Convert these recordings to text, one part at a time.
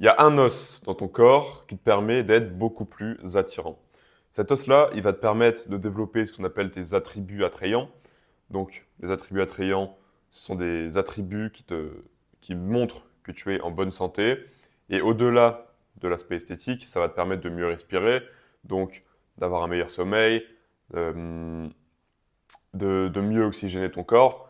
Il y a un os dans ton corps qui te permet d'être beaucoup plus attirant. Cet os-là, il va te permettre de développer ce qu'on appelle tes attributs attrayants. Donc, les attributs attrayants, ce sont des attributs qui montrent que tu es en bonne santé. Et au-delà de l'aspect esthétique, ça va te permettre de mieux respirer, donc d'avoir un meilleur sommeil, euh, de mieux oxygéner ton corps.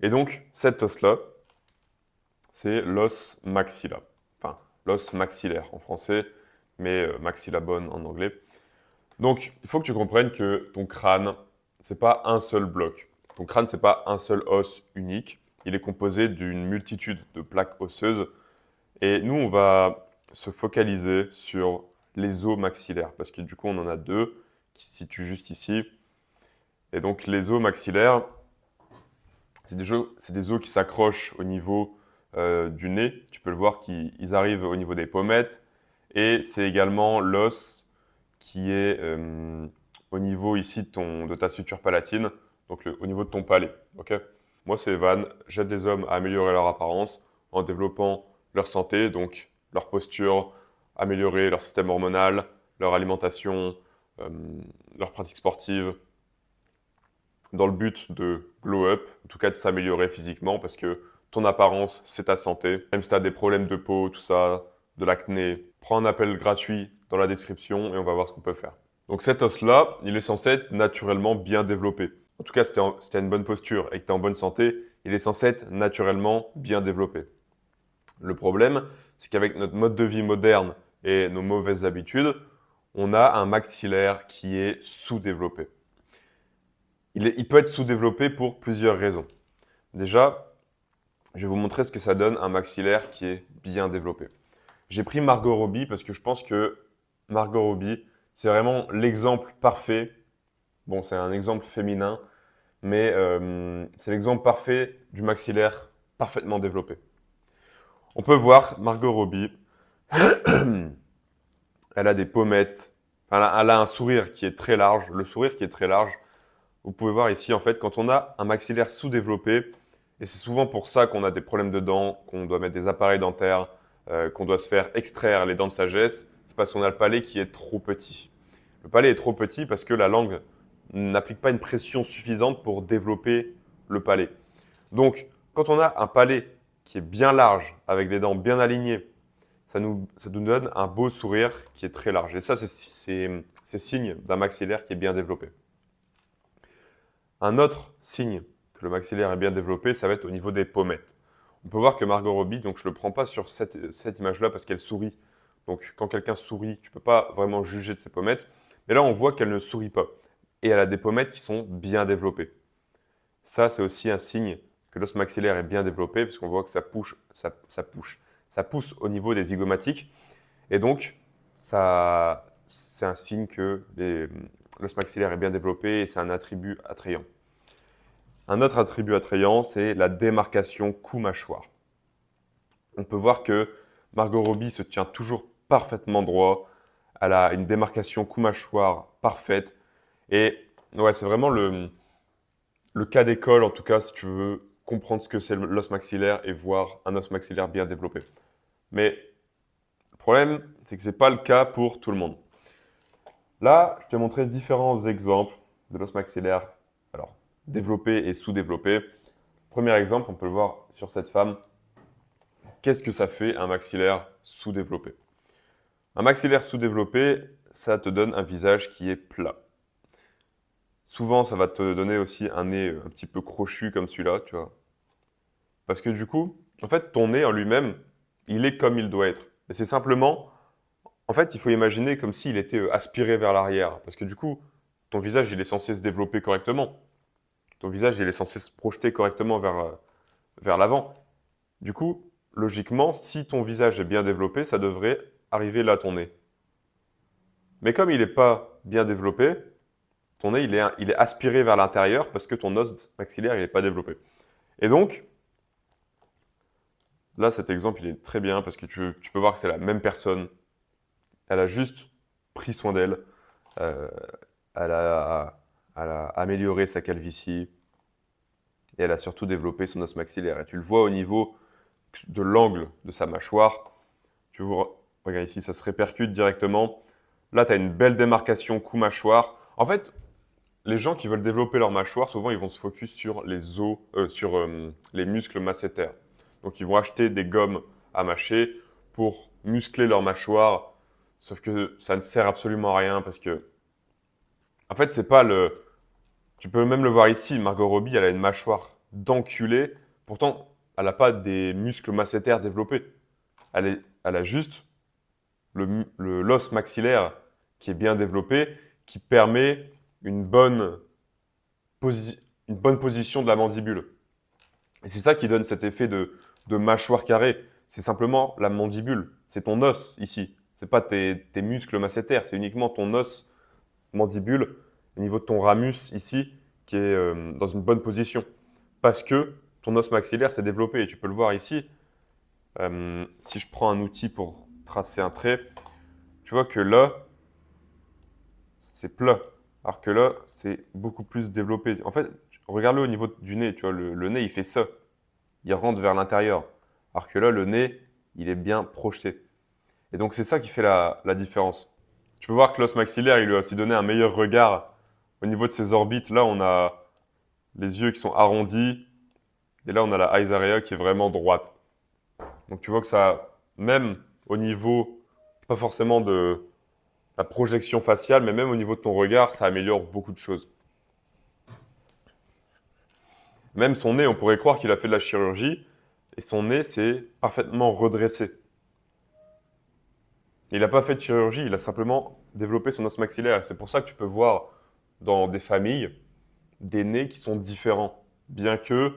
Et donc, cet os-là, c'est l'os maxilla. Enfin, l'os maxillaire en français, mais maxillabone en anglais. Donc, il faut que tu comprennes que ton crâne, c'est pas un seul bloc. Ton crâne, c'est pas un seul os unique. Il est composé d'une multitude de plaques osseuses. Et nous, on va se focaliser sur les os maxillaires, parce que du coup, on en a deux qui se situent juste ici. Et donc, les os maxillaires, c'est des os qui s'accrochent au niveau du nez. Tu peux le voir qu'ils arrivent au niveau des pommettes. Et c'est également l'os qui est au niveau ici de ta suture palatine, donc au niveau de ton palais. Ok. Moi, c'est Evan. J'aide les hommes à améliorer leur apparence en développant leur santé, donc leur posture, améliorer leur système hormonal, leur alimentation, euh, leurs pratiques sportives, dans le but de glow up, en tout cas de s'améliorer physiquement, parce que ton apparence, c'est ta santé. Même si tu as des problèmes de peau, tout ça, de l'acné, prends un appel gratuit dans la description et on va voir ce qu'on peut faire. Donc cet os-là, il est censé être naturellement bien développé. En tout cas, si tu as une bonne posture et que tu es en bonne santé, il est censé être naturellement bien développé. Le problème, c'est qu'avec notre mode de vie moderne et nos mauvaises habitudes, on a un maxillaire qui est sous-développé. Il peut être sous-développé pour plusieurs raisons. Déjà, je vais vous montrer ce que ça donne un maxillaire qui est bien développé. J'ai pris Margot Robbie parce que je pense que Margot Robbie, c'est vraiment l'exemple parfait. Bon, c'est un exemple féminin, mais c'est l'exemple parfait du maxillaire parfaitement développé. On peut voir Margot Robbie, elle a des pommettes, elle a un sourire qui est très large. Le sourire qui est très large, vous pouvez voir ici, en fait, quand on a un maxillaire sous-développé, et c'est souvent pour ça qu'on a des problèmes de dents, qu'on doit mettre des appareils dentaires, qu'on doit se faire extraire les dents de sagesse, c'est parce qu'on a le palais qui est trop petit. Le palais est trop petit parce que la langue n'applique pas une pression suffisante pour développer le palais. Donc, quand on a un palais qui est bien large, avec des dents bien alignées, ça nous donne un beau sourire qui est très large. Et ça, c'est signe d'un maxillaire qui est bien développé. Un autre signe que le maxillaire est bien développé, ça va être au niveau des pommettes. On peut voir que Margot Robbie, donc je ne le prends pas sur cette image-là parce qu'elle sourit. Donc quand quelqu'un sourit, tu ne peux pas vraiment juger de ses pommettes. Mais là, on voit qu'elle ne sourit pas. Et elle a des pommettes qui sont bien développées. Ça, c'est aussi un signe que l'os maxillaire est bien développé parce qu'on voit que ça pousse au niveau des zygomatiques. Et donc, c'est un signe que l'os maxillaire est bien développé et c'est un attribut attrayant. Un autre attribut attrayant, c'est la démarcation cou-mâchoire. On peut voir que Margot Robbie se tient toujours parfaitement droit. Elle a une démarcation cou-mâchoire parfaite. Et ouais, c'est vraiment le cas d'école, en tout cas, si tu veux comprendre ce que c'est l'os maxillaire et voir un os maxillaire bien développé. Mais le problème, c'est que ce n'est pas le cas pour tout le monde. Là, je t'ai montré différents exemples de l'os maxillaire, alors développé et sous-développé. Premier exemple, on peut le voir sur cette femme. Qu'est-ce que ça fait un maxillaire sous-développé? Un maxillaire sous-développé, ça te donne un visage qui est plat. Souvent, ça va te donner aussi un nez un petit peu crochu comme celui-là, tu vois. Parce que du coup, en fait, ton nez en lui-même, il est comme il doit être. Et c'est simplement, en fait, il faut imaginer comme s'il était aspiré vers l'arrière. Parce que du coup, ton visage, il est censé se développer correctement. Ton visage, il est censé se projeter correctement vers l'avant. Du coup, logiquement, si ton visage est bien développé, ça devrait arriver là, ton nez. Mais comme il n'est pas bien développé, ton nez, il est aspiré vers l'intérieur parce que ton os maxillaire, il n'est pas développé. Et donc, là, cet exemple, il est très bien parce que tu peux voir que c'est la même personne. Elle a juste pris soin d'elle. Euh, elle a amélioré sa calvitie. Et elle a surtout développé son os maxillaire. Et tu le vois au niveau de l'angle de sa mâchoire. Tu vois, regarde ici, ça se répercute directement. Là, tu as une belle démarcation cou-mâchoire. En fait, les gens qui veulent développer leur mâchoire, souvent, ils vont se focus sur les os, sur les muscles masséters. Donc, ils vont acheter des gommes à mâcher pour muscler leur mâchoire. Sauf que ça ne sert absolument à rien parce que, en fait, c'est pas le. Tu peux même le voir ici. Margot Robbie, elle a une mâchoire d'enculé. Pourtant, elle n'a pas des muscles masséters développés. Elle a juste l'os maxillaire qui est bien développé, qui permet une bonne, une bonne position de la mandibule. Et c'est ça qui donne cet effet de mâchoire carrée. C'est simplement la mandibule. C'est ton os ici. C'est pas tes muscles masséters, c'est uniquement ton os mandibule au niveau de ton ramus ici qui est dans une bonne position. Parce que ton os maxillaire s'est développé. Et tu peux le voir ici. Si je prends un outil pour tracer un trait, tu vois que là, c'est plat. Alors que là, c'est beaucoup plus développé. En fait, regarde-le au niveau du nez. Tu vois, le nez, il fait ça. Il rentre vers l'intérieur. Alors que là, le nez, il est bien projeté. Et donc, c'est ça qui fait la différence. Tu peux voir que l'os maxillaire, il lui a aussi donné un meilleur regard au niveau de ses orbites. Là, on a les yeux qui sont arrondis. Et là, on a la eyes area qui est vraiment droite. Donc, tu vois que ça, même au niveau, pas forcément de la projection faciale, mais même au niveau de ton regard, ça améliore beaucoup de choses. Même son nez, on pourrait croire qu'il a fait de la chirurgie, et son nez s'est parfaitement redressé. Il n'a pas fait de chirurgie, il a simplement développé son os maxillaire. C'est pour ça que tu peux voir dans des familles des nez qui sont différents. Bien que,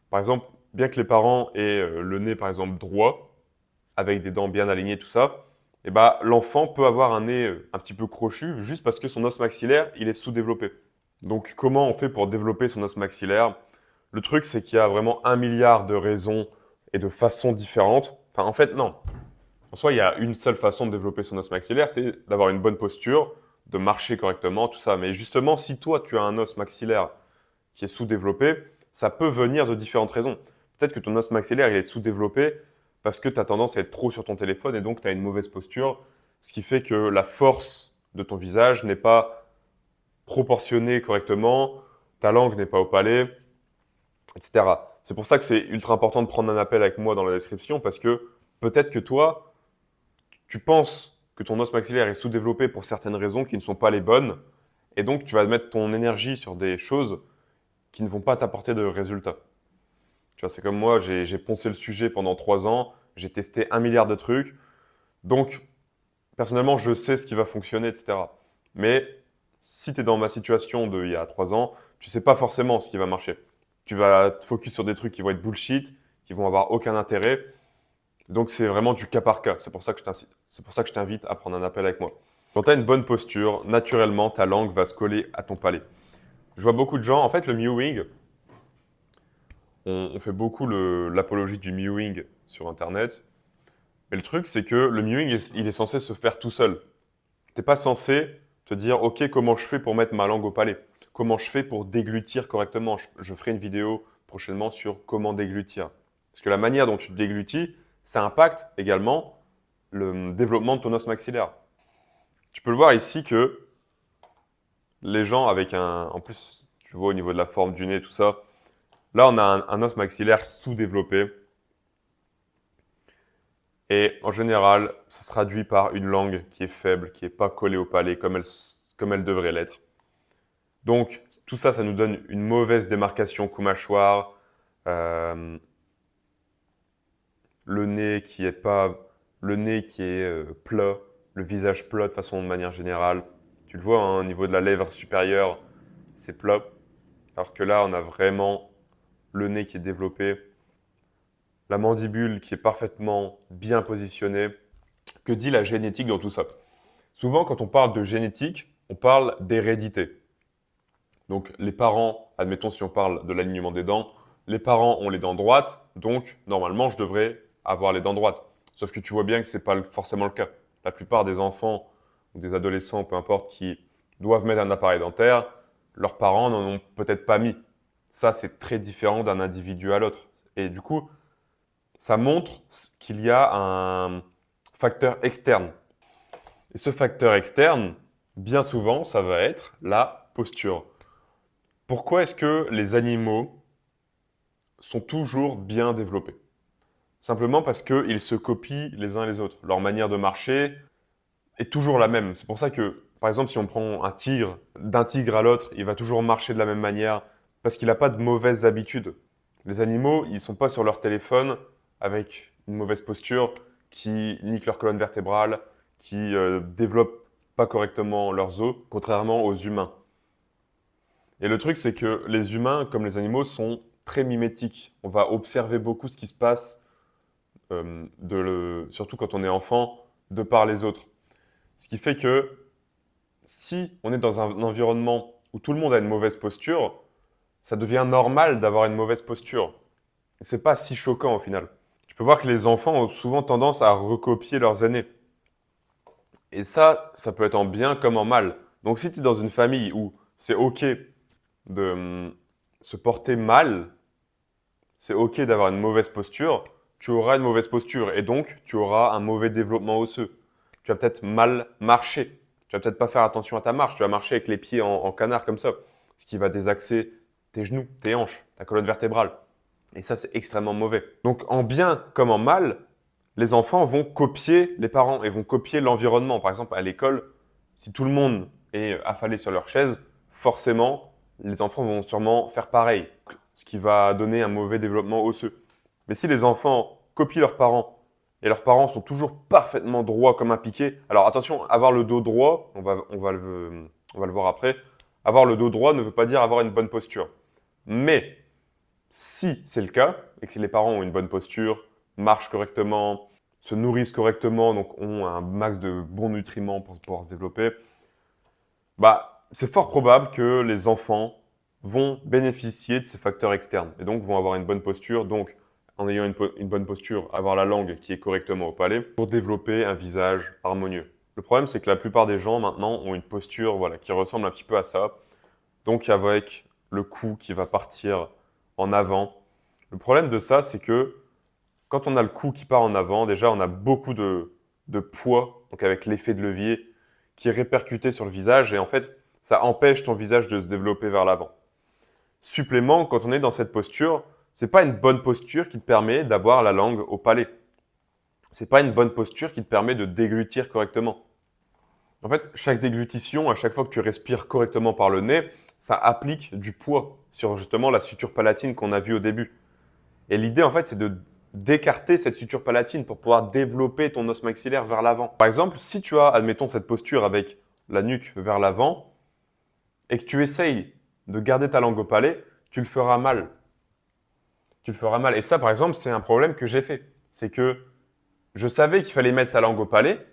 par exemple, bien que les parents aient le nez, par exemple, droit, avec des dents bien alignées, tout ça, et ben, l'enfant peut avoir un nez un petit peu crochu juste parce que son os maxillaire, il est sous-développé. Donc, comment on fait pour développer son os maxillaire? Le truc, c'est qu'il y a vraiment 1 milliard de raisons et de façons différentes. Enfin, en fait, non. En soi, il y a une seule façon de développer son os maxillaire, c'est d'avoir une bonne posture, de marcher correctement, tout ça. Mais justement, si toi, tu as un os maxillaire qui est sous-développé, ça peut venir de différentes raisons. Peut-être que ton os maxillaire, il est sous-développé parce que tu as tendance à être trop sur ton téléphone et donc tu as une mauvaise posture, ce qui fait que la force de ton visage n'est pas proportionnée correctement, ta langue n'est pas au palais, etc. C'est pour ça que c'est ultra important de prendre un appel avec moi dans la description parce que peut-être que toi, tu penses que ton os maxillaire est sous-développé pour certaines raisons qui ne sont pas les bonnes et donc tu vas mettre ton énergie sur des choses qui ne vont pas t'apporter de résultats. Tu vois, c'est comme moi, j'ai poncé le sujet pendant 3 ans, j'ai testé 1 milliard de trucs, donc personnellement, je sais ce qui va fonctionner, etc. Mais si tu es dans ma situation d'il y a 3 ans, tu sais pas forcément ce qui va marcher. Tu vas te focus sur des trucs qui vont être bullshit, qui vont avoir aucun intérêt. Donc c'est vraiment du cas par cas. C'est pour ça que je t'invite à prendre un appel avec moi. Quand tu as une bonne posture, naturellement, ta langue va se coller à ton palais. Je vois beaucoup de gens, en fait, le mewing, on fait beaucoup l'apologie du mewing sur Internet. Mais le truc, c'est que le mewing, il est censé se faire tout seul. Tu n'es pas censé te dire, OK, comment je fais pour mettre ma langue au palais? Comment je fais pour déglutir correctement? Je ferai une vidéo prochainement sur comment déglutir. Parce que la manière dont tu déglutis, ça impacte également le développement de ton os maxillaire. Tu peux le voir ici que les gens avec un... En plus, tu vois au niveau de la forme du nez, tout ça. Là, on a un os maxillaire sous-développé. Et en général, ça se traduit par une langue qui est faible, qui n'est pas collée au palais comme elle devrait l'être. Donc, tout ça, ça nous donne une mauvaise démarcation cou-mâchoire, euh, le nez qui est pas, le nez qui est plat, le visage plat de façon de manière générale. Tu le vois, hein, au niveau de la lèvre supérieure, c'est plat. Alors que là, on a vraiment le nez qui est développé, la mandibule qui est parfaitement bien positionnée. Que dit la génétique dans tout ça? Souvent, quand on parle de génétique, on parle d'hérédité. Donc, les parents, admettons si on parle de l'alignement des dents, les parents ont les dents droites, donc normalement, je devrais avoir les dents droites. Sauf que tu vois bien que ce n'est pas forcément le cas. La plupart des enfants ou des adolescents, peu importe, qui doivent mettre un appareil dentaire, leurs parents n'en ont peut-être pas mis. Ça, c'est très différent d'un individu à l'autre. Et du coup, ça montre qu'il y a facteur externe. Et ce facteur externe, bien souvent, ça va être la posture. Pourquoi est-ce que les animaux sont toujours bien développés? Simplement parce qu'ils se copient les uns les autres. Leur manière de marcher est toujours la même. C'est pour ça que, par exemple, si on prend un tigre, d'un tigre à l'autre, il va toujours marcher de la même manière parce qu'il n'a pas de mauvaises habitudes. Les animaux, ils ne sont pas sur leur téléphone avec une mauvaise posture, qui niquent leur colonne vertébrale, qui développent pas correctement leurs os, contrairement aux humains. Et le truc, c'est que les humains, comme les animaux, sont très mimétiques. On va observer beaucoup ce qui se passe, surtout quand on est enfant, de par les autres. Ce qui fait que si on est dans un environnement où tout le monde a une mauvaise posture, ça devient normal d'avoir une mauvaise posture. Et c'est pas si choquant au final. Tu peux voir que les enfants ont souvent tendance à recopier leurs aînés. Et ça peut être en bien comme en mal. Donc si tu es dans une famille où c'est OK de se porter mal, c'est OK d'avoir une mauvaise posture, tu auras une mauvaise posture et donc tu auras un mauvais développement osseux. Tu vas peut-être mal marcher. Tu vas peut-être pas faire attention à ta marche. Tu vas marcher avec les pieds en canard comme ça, ce qui va désaxer tes genoux, tes hanches, ta colonne vertébrale. Et ça, c'est extrêmement mauvais. Donc en bien comme en mal, les enfants vont copier les parents et vont copier l'environnement. Par exemple, à l'école, si tout le monde est affalé sur leur chaise, forcément, les enfants vont sûrement faire pareil, ce qui va donner un mauvais développement osseux. Mais si les enfants copient leurs parents et leurs parents sont toujours parfaitement droits comme un piquet, alors attention, avoir le dos droit, on va le voir après, avoir le dos droit ne veut pas dire avoir une bonne posture. Mais si c'est le cas et que les parents ont une bonne posture, marchent correctement, se nourrissent correctement, donc ont un max de bons nutriments pour pouvoir se développer, bah, c'est fort probable que les enfants vont bénéficier de ces facteurs externes et donc vont avoir une bonne posture. Donc, en ayant une bonne posture, avoir la langue qui est correctement au palais pour développer un visage harmonieux. Le problème, c'est que la plupart des gens maintenant ont une posture voilà, qui ressemble un petit peu à ça. Donc, avec le cou qui va partir en avant. Le problème de ça, c'est que quand on a le cou qui part en avant, déjà, on a beaucoup de poids, donc avec l'effet de levier, qui est répercuté sur le visage et en fait, ça empêche ton visage de se développer vers l'avant. Supplément, quand on est dans cette posture, c'est pas une bonne posture qui te permet d'avoir la langue au palais. C'est pas une bonne posture qui te permet de déglutir correctement. En fait, chaque déglutition, à chaque fois que tu respires correctement par le nez, ça applique du poids sur justement la suture palatine qu'on a vue au début. Et l'idée, en fait, c'est de d'écarter cette suture palatine pour pouvoir développer ton os maxillaire vers l'avant. Par exemple, si tu as, admettons, cette posture avec la nuque vers l'avant et que tu essayes de garder ta langue au palais, tu le feras mal. Tu le feras mal. Et ça, par exemple, c'est un problème que j'ai fait. C'est que je savais qu'il fallait mettre sa langue au palais,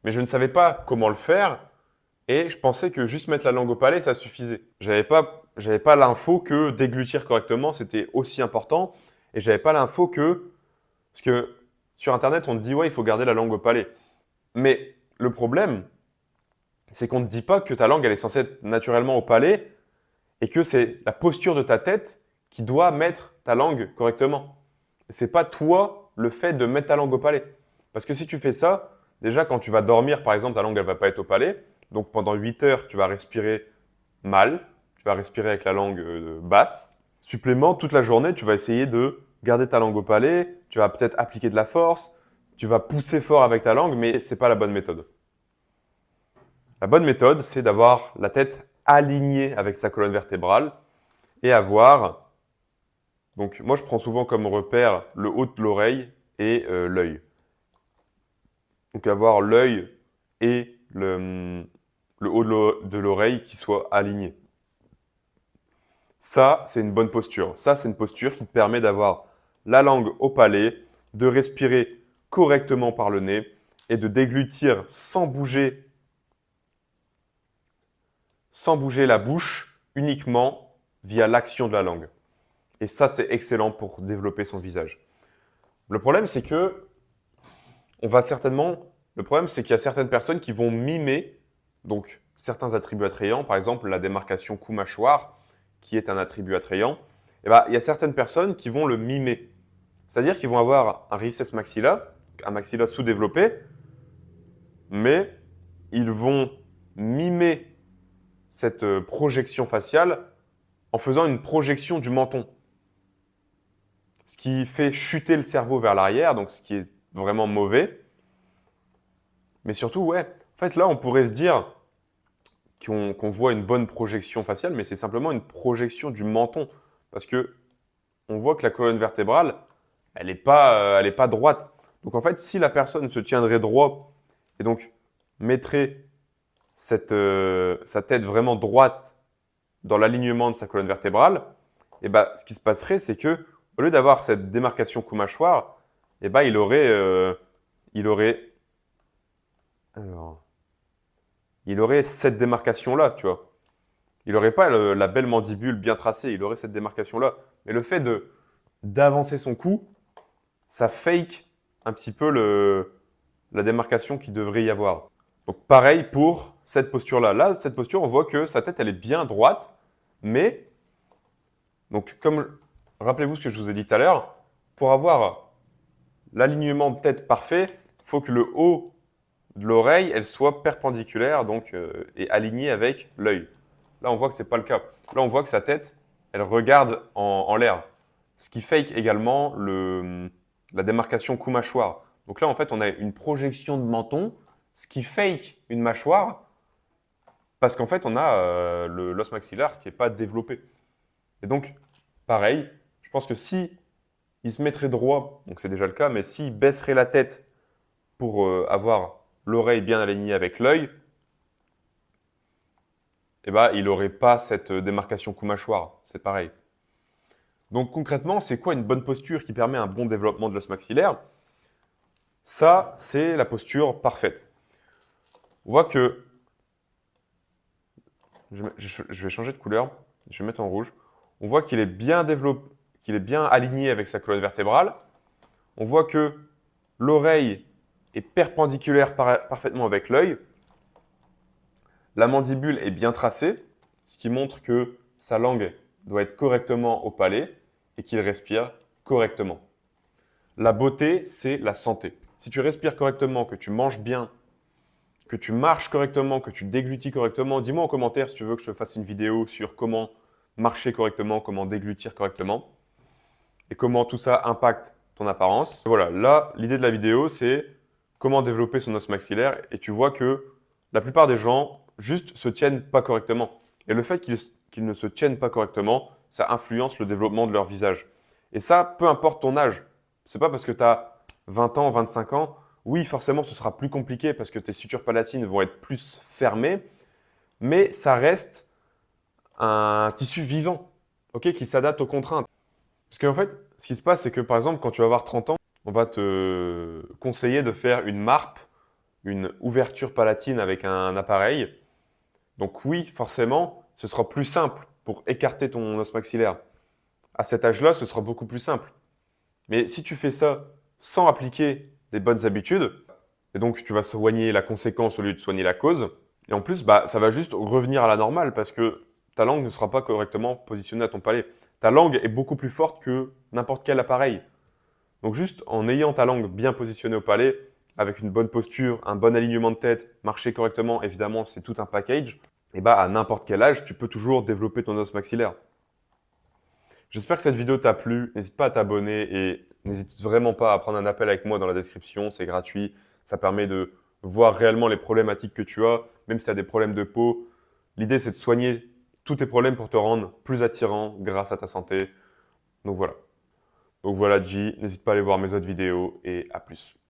mais je ne savais pas comment le faire et je pensais que juste mettre la langue au palais, ça suffisait. J'avais pas l'info que déglutir correctement, c'était aussi important. Et j'avais pas l'info que, parce que sur Internet, on te dit, ouais, il faut garder la langue au palais. Mais le problème, c'est qu'on ne te dit pas que ta langue, elle est censée être naturellement au palais et que c'est la posture de ta tête qui doit mettre ta langue correctement. C'est pas toi le fait de mettre ta langue au palais. Parce que si tu fais ça, déjà quand tu vas dormir, par exemple, ta langue, elle va pas être au palais. Donc pendant 8 heures, tu vas respirer mal, tu vas respirer avec la langue basse. Supplément, toute la journée, tu vas essayer de garder ta langue au palais, tu vas peut-être appliquer de la force, tu vas pousser fort avec ta langue, mais ce n'est pas la bonne méthode. La bonne méthode, c'est d'avoir la tête alignée avec sa colonne vertébrale et avoir, donc moi je prends souvent comme repère le haut de l'oreille et l'œil. Donc avoir l'œil et le haut de l'oreille qui soient alignés. Ça, c'est une bonne posture. Ça, c'est une posture qui te permet d'avoir la langue au palais, de respirer correctement par le nez et de déglutir sans bouger la bouche, uniquement via l'action de la langue. Et ça, c'est excellent pour développer son visage. Le problème, c'est que le problème, c'est qu'il y a certaines personnes qui vont mimer donc certains attributs attrayants, par exemple la démarcation cou-mâchoire, qui est un attribut attrayant. Et ben, il y a certaines personnes qui vont le mimer. C'est-à-dire qu'ils vont avoir un recess maxilla un maxilla sous-développé, mais ils vont mimer cette projection faciale en faisant une projection du menton. Ce qui fait chuter le cerveau vers l'arrière, donc ce qui est vraiment mauvais. Mais surtout, ouais, en fait là, on pourrait se dire qu'on voit une bonne projection faciale, mais c'est simplement une projection du menton. Parce que on voit que la colonne vertébrale, elle n'est pas droite. Donc en fait, si la personne se tiendrait droit et donc mettrait sa tête vraiment droite dans l'alignement de sa colonne vertébrale, et ben, ce qui se passerait, c'est que au lieu d'avoir cette démarcation cou-mâchoire, et ben, alors, il aurait cette démarcation-là, tu vois. Il n'aurait pas la belle mandibule bien tracée, il aurait cette démarcation-là. Mais le fait d'avancer son cou, ça fake un petit peu la démarcation qu'il devrait y avoir. Donc pareil pour cette posture-là. Là, cette posture, on voit que sa tête, elle est bien droite, mais, donc rappelez-vous ce que je vous ai dit tout à l'heure, pour avoir l'alignement de tête parfait, il faut que le haut de l'oreille, elle soit perpendiculaire donc, et alignée avec l'œil. Là, on voit que ce n'est pas le cas. Là, on voit que sa tête, elle regarde en l'air. Ce qui fake également la démarcation cou-mâchoire. Donc là, en fait, on a une projection de menton, ce qui fake une mâchoire, parce qu'en fait, on a l'os maxillaire qui n'est pas développé. Et donc, pareil, je pense que si il se mettrait droit, donc c'est déjà le cas, mais s'il baisserait la tête pour avoir l'oreille bien alignée avec l'œil, eh ben, il n'aurait pas cette démarcation cou-mâchoire. C'est pareil. Donc concrètement, c'est quoi une bonne posture qui permet un bon développement de l'os maxillaire? Ça, c'est la posture parfaite. On voit que… Je vais changer de couleur. Je vais mettre en rouge. On voit qu'il est bien développé, qu'il est bien aligné avec sa colonne vertébrale. On voit que l'oreille est perpendiculaire parfaitement avec l'œil. La mandibule est bien tracée, ce qui montre que sa langue doit être correctement au palais et qu'il respire correctement. La beauté, c'est la santé. Si tu respires correctement, que tu manges bien, que tu marches correctement, que tu déglutis correctement, dis-moi en commentaire si tu veux que je te fasse une vidéo sur comment marcher correctement, comment déglutir correctement et comment tout ça impacte ton apparence. Voilà, là, l'idée de la vidéo, c'est comment développer son os maxillaire et tu vois que la plupart des gens juste se tiennent pas correctement. Et le fait qu'ils ne se tiennent pas correctement, ça influence le développement de leur visage. Et ça, peu importe ton âge. C'est pas parce que tu as 20 ans, 25 ans, oui, forcément, ce sera plus compliqué parce que tes sutures palatines vont être plus fermées, mais ça reste un tissu vivant, ok, qui s'adapte aux contraintes. Parce qu'en fait, ce qui se passe, c'est que par exemple, quand tu vas avoir 30 ans, on va te conseiller de faire une MARP, une ouverture palatine avec un appareil. Donc oui, forcément, ce sera plus simple pour écarter ton os maxillaire. À cet âge-là, ce sera beaucoup plus simple. Mais si tu fais ça sans appliquer les bonnes habitudes, et donc tu vas soigner la conséquence au lieu de soigner la cause, et en plus, bah, ça va juste revenir à la normale parce que ta langue ne sera pas correctement positionnée à ton palais. Ta langue est beaucoup plus forte que n'importe quel appareil. Donc juste en ayant ta langue bien positionnée au palais, avec une bonne posture, un bon alignement de tête, marcher correctement, évidemment, c'est tout un package, et bah à n'importe quel âge, tu peux toujours développer ton os maxillaire. J'espère que cette vidéo t'a plu. N'hésite pas à t'abonner et n'hésite vraiment pas à prendre un appel avec moi dans la description. C'est gratuit. Ça permet de voir réellement les problématiques que tu as, même si tu as des problèmes de peau. L'idée, c'est de soigner tous tes problèmes pour te rendre plus attirant grâce à ta santé. Donc voilà. Donc voilà, G. N'hésite pas à aller voir mes autres vidéos et à plus.